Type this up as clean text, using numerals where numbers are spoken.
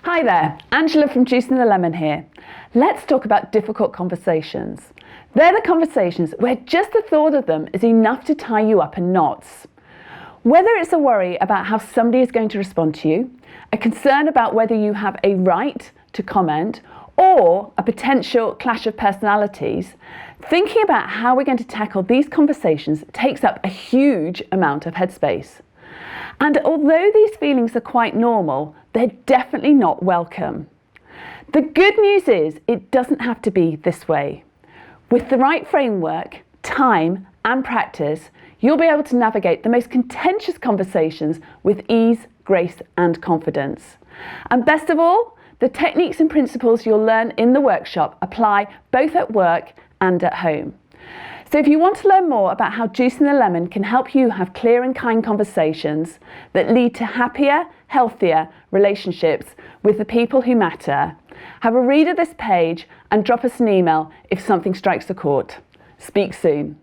Hi there, Angela from Juicing the Lemon here. Let's talk about difficult conversations. They're the conversations where just the thought of them is enough to tie you up in knots. Whether it's a worry about how somebody is going to respond to you, a concern about whether you have a right to comment, or a potential clash of personalities, thinking about how we're going to tackle these conversations takes up a huge amount of headspace. And although these feelings are quite normal, they're definitely not welcome. The good news is it doesn't have to be this way. With the right framework, time and practice, you'll be able to navigate the most contentious conversations with ease, grace and confidence. And best of all, the techniques and principles you'll learn in the workshop apply both at work and at home. So if you want to learn more about how Juicing the Lemon can help you have clear and kind conversations that lead to happier, healthier relationships with the people who matter, have a read of this page and drop us an email if something strikes a chord. Speak soon.